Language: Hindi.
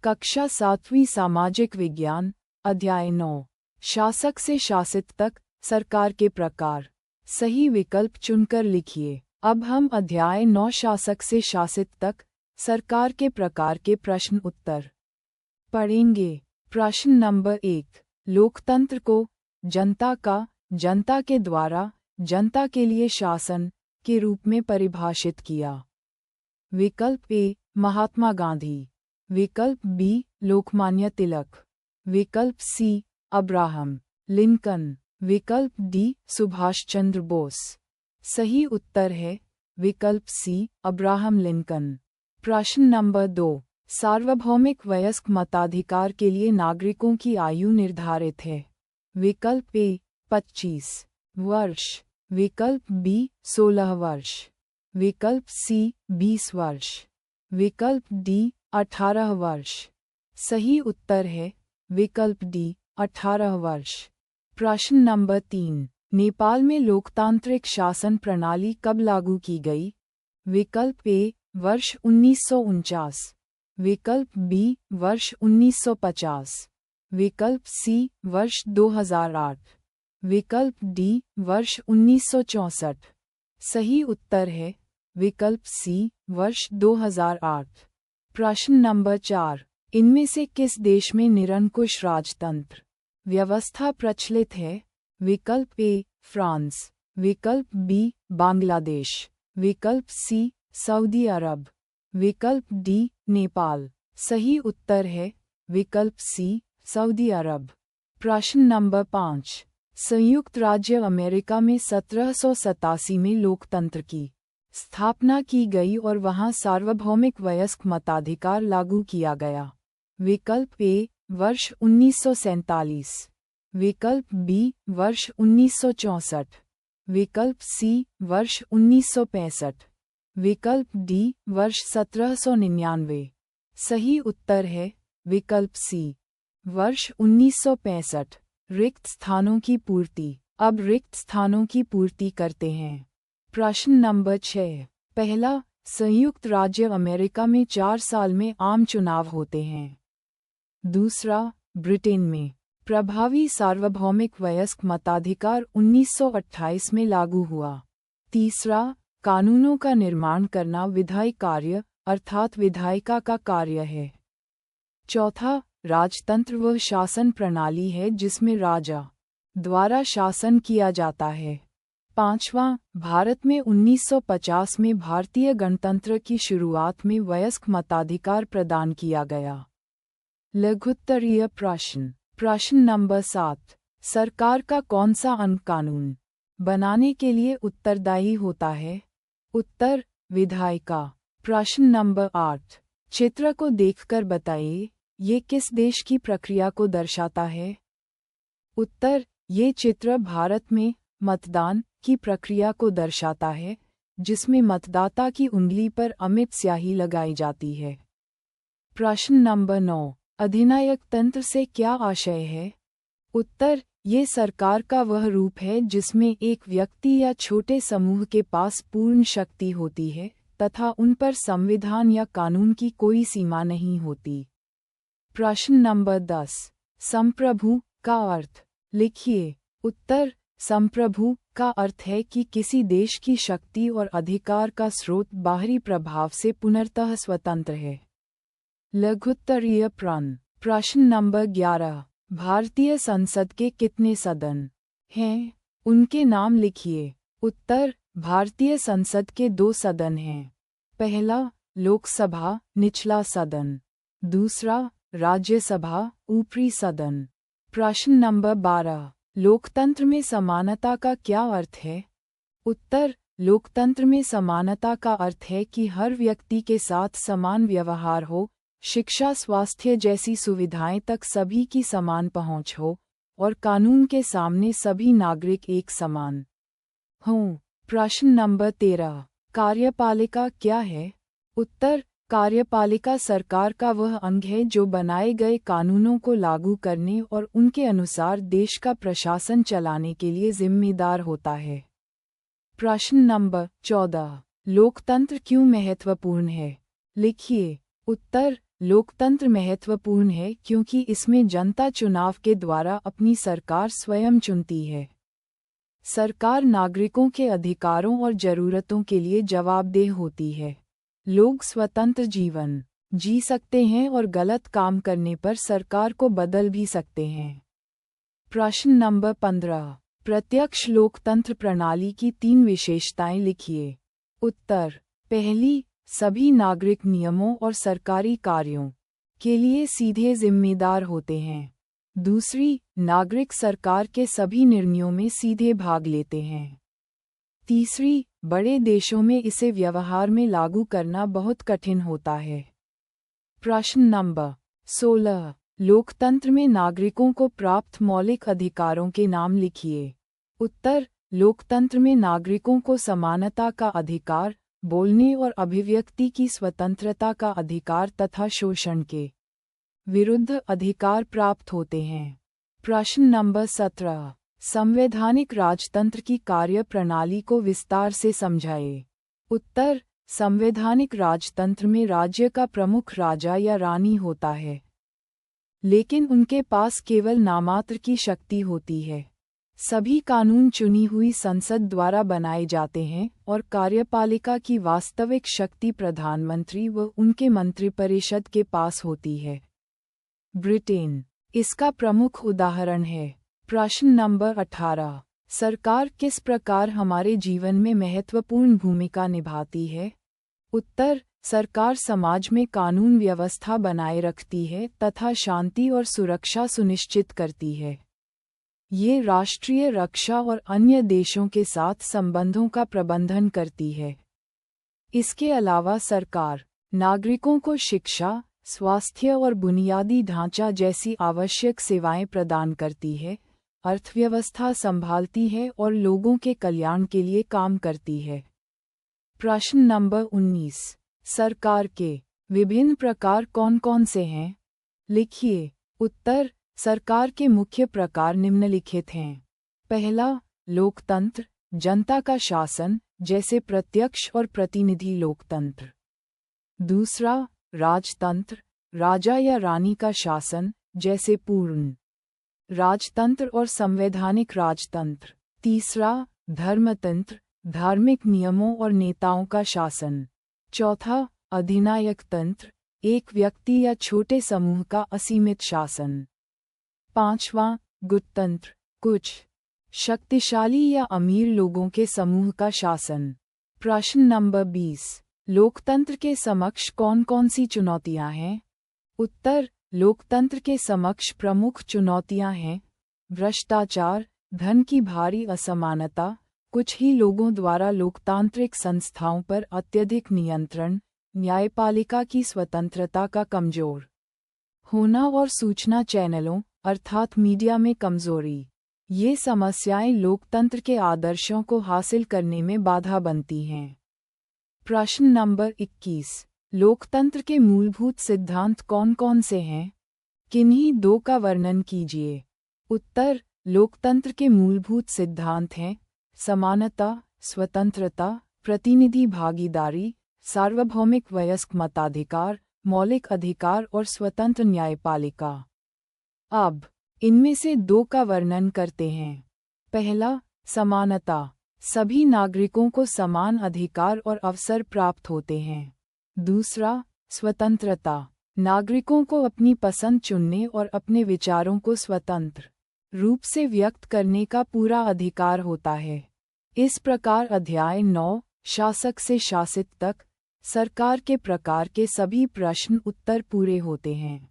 कक्षा 7वीं सामाजिक विज्ञान, अध्याय 9। शासक से शासित तक, सरकार के प्रकार। सही विकल्प चुनकर लिखिए। अब हम अध्याय 9 शासक से शासित तक, सरकार के प्रकार के प्रश्न उत्तर पढ़ेंगे। प्रश्न नंबर 1। लोकतंत्र को जनता के द्वारा, जनता के लिए शासन के रूप में परिभाषित किया। विकल्प ए महात्मा गांधी, विकल्प बी लोकमान्य तिलक, विकल्प सी अब्राहम लिंकन, विकल्प डी सुभाष चंद्र बोस। सही उत्तर है विकल्प सी अब्राहम लिंकन। प्रश्न नंबर 2। सार्वभौमिक वयस्क मताधिकार के लिए नागरिकों की आयु निर्धारित है। विकल्प ए 25 वर्ष, विकल्प बी 16 वर्ष, विकल्प सी 20 वर्ष, विकल्प डी 18 वर्ष। सही उत्तर है विकल्प डी 18 वर्ष। प्रश्न नंबर 3। नेपाल में लोकतांत्रिक शासन प्रणाली कब लागू की गई? विकल्प ए वर्ष 1949, विकल्प बी वर्ष 1950, विकल्प सी वर्ष 2008, विकल्प डी वर्ष 1964। सही उत्तर है विकल्प सी वर्ष 2008। प्रश्न नंबर 4। इनमें से किस देश में निरंकुश राजतंत्र व्यवस्था प्रचलित है? विकल्प ए फ्रांस, विकल्प बी बांग्लादेश, विकल्प सी सऊदी अरब, विकल्प डी नेपाल। सही उत्तर है विकल्प सी सऊदी अरब। प्रश्न नंबर 5। संयुक्त राज्य अमेरिका में 1787 में लोकतंत्र की स्थापना की गई और वहां सार्वभौमिक वयस्क मताधिकार लागू किया गया। विकल्प ए वर्ष 1947, विकल्प बी वर्ष 1964, विकल्प सी वर्ष 1965, विकल्प डी वर्ष 1799। सही उत्तर है विकल्प सी वर्ष 1965। रिक्त स्थानों की पूर्ति। अब रिक्त स्थानों की पूर्ति करते हैं। प्रश्न नंबर 6। पहला, संयुक्त राज्य अमेरिका में 4 साल में आम चुनाव होते हैं। दूसरा, ब्रिटेन में प्रभावी सार्वभौमिक वयस्क मताधिकार 1928 में लागू हुआ। तीसरा, कानूनों का निर्माण करना विधायी कार्य अर्थात विधायिका का कार्य है। चौथा, राजतंत्र वह शासन प्रणाली है जिसमें राजा द्वारा शासन किया जाता है। पांचवां, भारत में 1950 में भारतीय गणतंत्र की शुरुआत में वयस्क मताधिकार प्रदान किया गया। लघुत्तरीय प्रश्न। प्रश्न नंबर 7। सरकार का कौन सा अंग कानून बनाने के लिए उत्तरदायी होता है? उत्तर, विधायिका। प्रश्न नंबर 8। चित्र को देखकर बताइए, ये किस देश की प्रक्रिया को दर्शाता है? उत्तर, ये चित्र भारत में मतदान की प्रक्रिया को दर्शाता है, जिसमें मतदाता की उंगली पर अमिट स्याही लगाई जाती है। प्रश्न नंबर 9। अधिनायक तंत्र से क्या आशय है? उत्तर, ये सरकार का वह रूप है जिसमें एक व्यक्ति या छोटे समूह के पास पूर्ण शक्ति होती है तथा उन पर संविधान या कानून की कोई सीमा नहीं होती। प्रश्न नंबर 10। संप्रभु का अर्थ लिखिए। उत्तर, संप्रभु का अर्थ है कि किसी देश की शक्ति और अधिकार का स्रोत बाहरी प्रभाव से पूर्णतः स्वतंत्र है। लघुत्तरीय प्रश्न। प्रश्न नंबर 11। भारतीय संसद के कितने सदन हैं? उनके नाम लिखिए। उत्तर, भारतीय संसद के 2 सदन हैं। पहला, लोकसभा निचला सदन। दूसरा, राज्यसभा ऊपरी सदन। प्रश्न नंबर 12। लोकतंत्र में समानता का क्या अर्थ है? उत्तर, लोकतंत्र में समानता का अर्थ है कि हर व्यक्ति के साथ समान व्यवहार हो, शिक्षा स्वास्थ्य जैसी सुविधाएं तक सभी की समान पहुंच हो और कानून के सामने सभी नागरिक एक समान हों। प्रश्न नंबर 13। कार्यपालिका क्या है? उत्तर, कार्यपालिका सरकार का वह अंग है जो बनाए गए कानूनों को लागू करने और उनके अनुसार देश का प्रशासन चलाने के लिए जिम्मेदार होता है। प्रश्न नंबर 14। लोकतंत्र क्यों महत्वपूर्ण है? लिखिए। उत्तर, लोकतंत्र महत्वपूर्ण है क्योंकि इसमें जनता चुनाव के द्वारा अपनी सरकार स्वयं चुनती है। सरकार नागरिकों के अधिकारों और जरूरतों के लिए जवाबदेह होती है। लोग स्वतंत्र जीवन जी सकते हैं और गलत काम करने पर सरकार को बदल भी सकते हैं। प्रश्न नंबर 15। प्रत्यक्ष लोकतंत्र प्रणाली की 3 विशेषताएं लिखिए। उत्तर। पहली, सभी नागरिक नियमों और सरकारी कार्यों के लिए सीधे जिम्मेदार होते हैं। दूसरी, नागरिक सरकार के सभी निर्णयों में सीधे भाग लेते हैं। तीसरी, बड़े देशों में इसे व्यवहार में लागू करना बहुत कठिन होता है। प्रश्न नंबर 16। लोकतंत्र में नागरिकों को प्राप्त मौलिक अधिकारों के नाम लिखिए। उत्तर। लोकतंत्र में नागरिकों को समानता का अधिकार, बोलने और अभिव्यक्ति की स्वतंत्रता का अधिकार तथा शोषण के विरुद्ध अधिकार प्राप्त होते हैं। प्रश्न नंबर 17। संवैधानिक राजतंत्र की कार्य प्रणाली को विस्तार से समझाइए। उत्तर। संवैधानिक राजतंत्र में राज्य का प्रमुख राजा या रानी होता है, लेकिन उनके पास केवल नामात्र की शक्ति होती है। सभी कानून चुनी हुई संसद द्वारा बनाए जाते हैं और कार्यपालिका की वास्तविक शक्ति प्रधानमंत्री व उनके मंत्रिपरिषद के पास होती है। ब्रिटेन इसका प्रमुख उदाहरण है। प्रश्न नंबर 18। सरकार किस प्रकार हमारे जीवन में महत्वपूर्ण भूमिका निभाती है? उत्तर। सरकार समाज में कानून व्यवस्था बनाए रखती है तथा शांति और सुरक्षा सुनिश्चित करती है। ये राष्ट्रीय रक्षा और अन्य देशों के साथ संबंधों का प्रबंधन करती है। इसके अलावा सरकार नागरिकों को शिक्षा, स्वास्थ्य और बुनियादी ढांचा जैसी आवश्यक सेवाएं प्रदान करती है, अर्थव्यवस्था संभालती है और लोगों के कल्याण के लिए काम करती है। प्रश्न नंबर 19। सरकार के विभिन्न प्रकार कौन कौन से हैं? लिखिए। उत्तर। सरकार के मुख्य प्रकार निम्नलिखित हैं। पहला, लोकतंत्र, जनता का शासन, जैसे प्रत्यक्ष और प्रतिनिधि लोकतंत्र। दूसरा, राजतंत्र, राजा या रानी का शासन, जैसे पूर्ण राजतंत्र और संवैधानिक राजतंत्र। तीसरा, धर्मतंत्र, धार्मिक नियमों और नेताओं का शासन। चौथा, अधिनायक तंत्र, एक व्यक्ति या छोटे समूह का असीमित शासन। पांचवां, गुटतंत्र, कुछ शक्तिशाली या अमीर लोगों के समूह का शासन। प्रश्न नंबर 20। लोकतंत्र के समक्ष कौन कौन सी चुनौतियां हैं? उत्तर। लोकतंत्र के समक्ष प्रमुख चुनौतियां हैं भ्रष्टाचार, धन की भारी असमानता, कुछ ही लोगों द्वारा लोकतांत्रिक संस्थाओं पर अत्यधिक नियंत्रण, न्यायपालिका की स्वतंत्रता का कमजोर होना और सूचना चैनलों अर्थात मीडिया में कमजोरी। ये समस्याएं लोकतंत्र के आदर्शों को हासिल करने में बाधा बनती हैं। प्रश्न नंबर 21। लोकतंत्र के मूलभूत सिद्धांत कौन कौन से हैं? किन्हीं 2 का वर्णन कीजिए। उत्तर। लोकतंत्र के मूलभूत सिद्धांत हैं समानता, स्वतंत्रता, प्रतिनिधि भागीदारी, सार्वभौमिक वयस्क मताधिकार, मौलिक अधिकार और स्वतंत्र न्यायपालिका। अब इनमें से 2 का वर्णन करते हैं। पहला, समानता, सभी नागरिकों को समान अधिकार और अवसर प्राप्त होते हैं। दूसरा, स्वतंत्रता, नागरिकों को अपनी पसंद चुनने और अपने विचारों को स्वतंत्र रूप से व्यक्त करने का पूरा अधिकार होता है। इस प्रकार अध्याय 9 शासक से शासित तक सरकार के प्रकार के सभी प्रश्न उत्तर पूरे होते हैं।